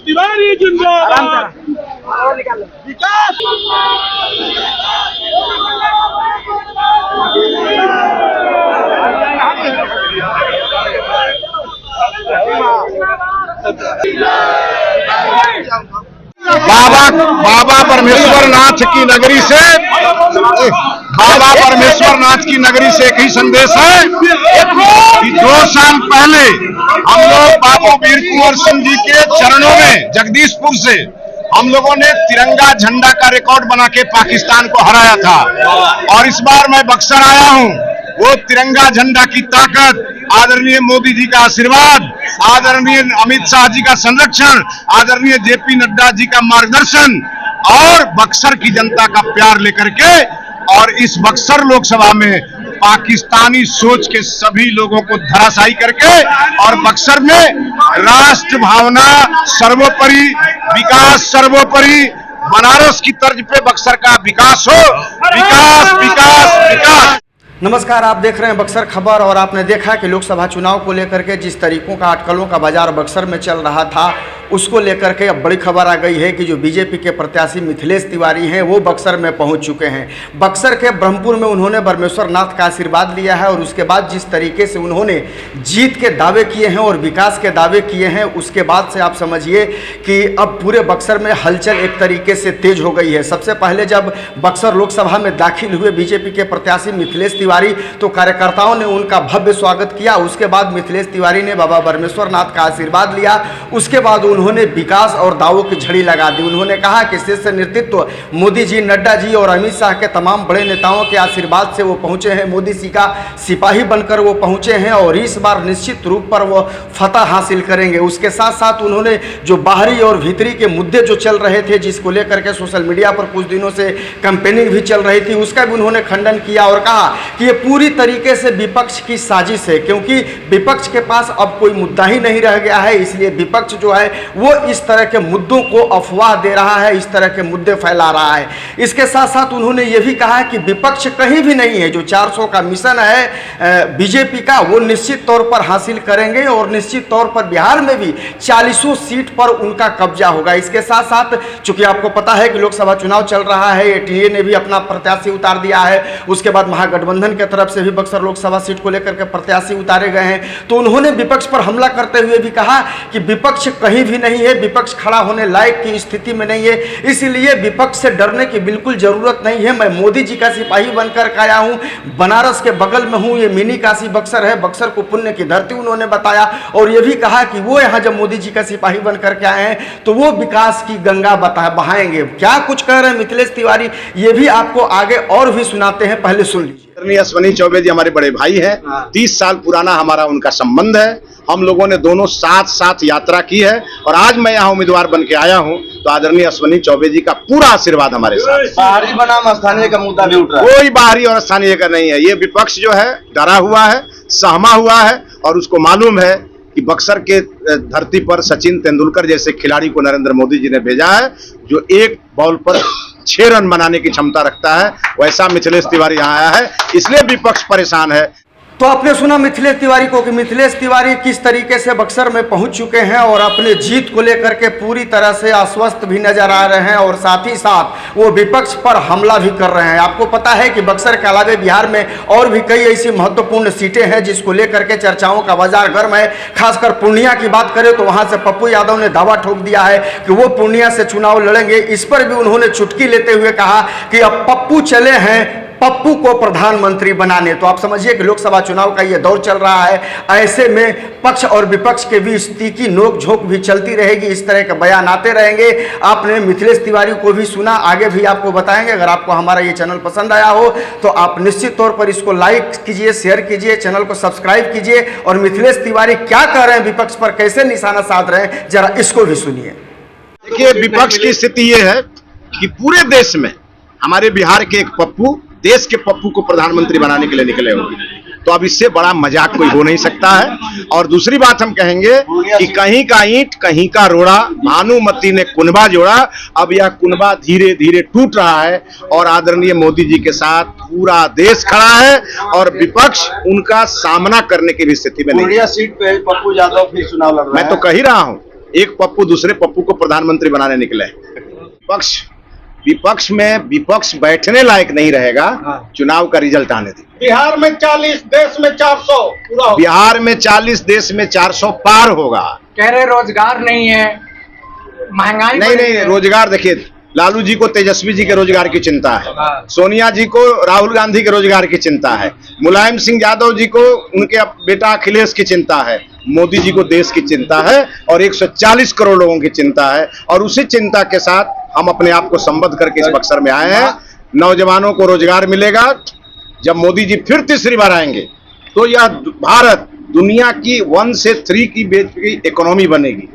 तिवारी जिंदाबाद। विकास बाबा परमेश्वर नाथ की नगरी से बाबा परमेश्वर नाथ की नगरी से एक ही संदेश है कि 2 साल पहले हम लोग बाबू वीर कुंवर सिंह जी के चरणों में जगदीशपुर से हम लोगों ने तिरंगा झंडा का रिकॉर्ड बना के पाकिस्तान को हराया था। और इस बार मैं बक्सर आया हूं, वो तिरंगा झंडा की ताकत, आदरणीय मोदी जी का आशीर्वाद, आदरणीय अमित शाह जी का संरक्षण, आदरणीय जेपी नड्डा जी का मार्गदर्शन और बक्सर की जनता का प्यार लेकर के और इस बक्सर लोकसभा में पाकिस्तानी सोच के सभी लोगों को धराशायी करके और बक्सर में राष्ट्र भावना सर्वोपरि, विकास सर्वोपरि, बनारस की तर्ज पे बक्सर का विकास हो। विकास विकास विकास। नमस्कार, आप देख रहे हैं बक्सर खबर और आपने देखा कि लोकसभा चुनाव को लेकर के जिस तरीकों का अटकलों का बाजार बक्सर में चल रहा था, उसको लेकर के अब बड़ी खबर आ गई है कि जो बीजेपी के प्रत्याशी मिथिलेश तिवारी हैं वो बक्सर में पहुंच चुके हैं। बक्सर के ब्रह्मपुर में उन्होंने परमेश्वर नाथ का आशीर्वाद लिया है और उसके बाद जिस तरीके से उन्होंने जीत के दावे किए हैं और विकास के दावे किए हैं, उसके बाद से आप समझिए कि अब पूरे बक्सर में हलचल एक तरीके से तेज हो गई है। सबसे पहले जब बक्सर लोकसभा में दाखिल हुए बीजेपी के प्रत्याशी मिथिलेश तिवारी, तो कार्यकर्ताओं ने उनका भव्य स्वागत किया। उसके बाद मिथिलेश तिवारी ने बाबा परमेश्वर नाथ का आशीर्वाद लिया। उसके बाद उन्होंने विकास और दावों की झड़ी लगा दी। उन्होंने कहा कि शीर्ष नेतृत्व मोदी जी, नड्डा जी और अमित शाह के तमाम बड़े नेताओं के आशीर्वाद से वो पहुंचे हैं, मोदी जी का सिपाही बनकर वो पहुंचे हैं और इस बार निश्चित रूप पर वो फतह हासिल करेंगे। उसके साथ साथ उन्होंने जो बाहरी और भीतरी के मुद्दे जो चल रहे थे, जिसको लेकर के सोशल मीडिया पर कुछ दिनों से कैंपेनिंग भी चल रही थी, उसका भी उन्होंने खंडन किया और कहा कि ये पूरी तरीके से विपक्ष की साजिश है, क्योंकि विपक्ष के पास अब कोई मुद्दा ही नहीं रह गया है। इसलिए विपक्ष जो है वो इस तरह के मुद्दों को अफवाह दे रहा है, इस तरह के मुद्दे फैला रहा है। इसके साथ साथ उन्होंने ये भी कहा कि विपक्ष कहीं भी नहीं है। जो 400 का मिशन है बीजेपी का, वो निश्चित तौर पर हासिल करेंगे और निश्चित तौर पर बिहार में भी 40 सीट पर उनका कब्जा होगा। इसके साथ साथ चूंकि आपको पता है कि लोकसभा चुनाव चल रहा है, एनडीए ने भी अपना प्रत्याशी उतार दिया है। उसके बाद महागठबंधन के तरफ से भी बक्सर लोकसभा सीट को लेकर के प्रत्याशी उतारे गए हैं। तो उन्होंने विपक्ष पर हमला करते हुए भी कहा कि विपक्ष कहीं भी नहीं है, विपक्ष खड़ा होने लायक की स्थिति में नहीं है, इसलिए विपक्ष से डरने की बिल्कुल जरूरत नहीं है। मैं मोदी जी का सिपाही बनकर आया हूं, बनारस के बगल में हूं, ये मिनी काशी बक्सर है, बक्सर को पुण्य की धरती उन्होंने बताया। और ये भी कहा कि वो यहां जब मोदी जी का सिपाही बनकर के आए हैं तो वो विकास की गंगा बहाएंगे। क्या कुछ कह रहे हैं मिथिलेश तिवारी, ये भी आपको आगे और भी सुनाते हैं, पहले सुन लीजिए। अश्विनी चौबे जी हमारे बड़े भाई हैं, 30 साल पुराना हमारा उनका संबंध है। हम लोगों ने दोनों साथ साथ यात्रा की है और आज मैं यहाँ उम्मीदवार बन के आया हूँ, तो आदरणीय अश्विनी चौबे जी का पूरा आशीर्वाद हमारे साथ। बाहरी बनाम स्थानीय का मुद्दा भी उठ रहा है। कोई बाहरी और स्थानीय का नहीं है। ये विपक्ष जो है डरा हुआ है, सहमा हुआ है और उसको मालूम है कि बक्सर के धरती पर सचिन तेंदुलकर जैसे खिलाड़ी को नरेंद्र मोदी जी ने भेजा है, जो एक बॉल पर 6 रन बनाने की क्षमता रखता है। वैसा मिथिलेश तिवारी यहाँ आया है, इसलिए विपक्ष परेशान है। तो आपने सुना मिथिलेश तिवारी को कि मिथिलेश तिवारी किस तरीके से बक्सर में पहुंच चुके हैं और अपने जीत को लेकर के पूरी तरह से आश्वस्त भी नजर आ रहे हैं और साथ ही साथ वो विपक्ष पर हमला भी कर रहे हैं। आपको पता है कि बक्सर के अलावे बिहार में और भी कई ऐसी महत्वपूर्ण सीटें हैं जिसको लेकर के चर्चाओं का बाजार गर्म है। खासकर पूर्णिया की बात करें तो वहां से पप्पू यादव ने दावा ठोक दिया है कि वो पूर्णिया से चुनाव लड़ेंगे। इस पर भी उन्होंने चुटकी लेते हुए कहा कि अब पप्पू चले हैं पप्पू को प्रधानमंत्री बनाने। तो आप समझिए कि लोकसभा चुनाव का ये दौर चल रहा है, ऐसे में पक्ष और विपक्ष के बीच तीखी नोकझोंक भी चलती रहेगी, इस तरह के बयान आते रहेंगे। आपने मिथिलेश तिवारी को भी सुना, आगे भी आपको बताएंगे। अगर आपको हमारा ये चैनल पसंद आया हो तो आप निश्चित तौर पर इसको लाइक कीजिए, शेयर कीजिए, चैनल को सब्सक्राइब कीजिए। और मिथिलेश तिवारी क्या कह रहे हैं, विपक्ष पर कैसे निशाना साध रहे हैं, जरा इसको भी सुनिए। देखिए, विपक्ष की स्थिति ये है कि पूरे देश में हमारे बिहार के एक पप्पू, देश के पप्पू को प्रधानमंत्री बनाने के लिए निकले हुए। तो अब इससे बड़ा मजाक कोई हो नहीं सकता है। और दूसरी बात हम कहेंगे कि कहीं का ईंट कहीं का रोड़ा, भानुमती ने कुनबा जोड़ा। अब यह कुनबा धीरे धीरे टूट रहा है और आदरणीय मोदी जी के साथ पूरा देश खड़ा है और विपक्ष उनका सामना करने की भी स्थिति में नहीं। पूर्णिया सीट पे पप्पू यादव फिर चुनाव लड़ रहे मैं हैं। तो कह ही रहा हूं, एक पप्पू दूसरे पप्पू को प्रधानमंत्री बनाने निकले। विपक्ष में विपक्ष बैठने लायक नहीं रहेगा। चुनाव का रिजल्ट आने दी। बिहार में 40, देश में 400 पूरा होगा। बिहार में 40, देश में 400 पार होगा। कह रहे रोजगार नहीं है, महंगाई नहीं बढ़ी नहीं, है। रोजगार देखिए, लालू जी को तेजस्वी जी के रोजगार की चिंता है, सोनिया जी को राहुल गांधी के रोजगार की चिंता है, मुलायम सिंह यादव जी को उनके बेटा अखिलेश की चिंता है, मोदी जी को देश की चिंता है और 140 करोड़ लोगों की चिंता है। और उसी चिंता के साथ हम अपने आप को संबद्ध करके इस बक्सर में आए हैं। नौजवानों को रोजगार मिलेगा। जब मोदी जी फिर तीसरी बार आएंगे तो यह भारत दुनिया की 1 से 3 की इकोनॉमी बनेगी।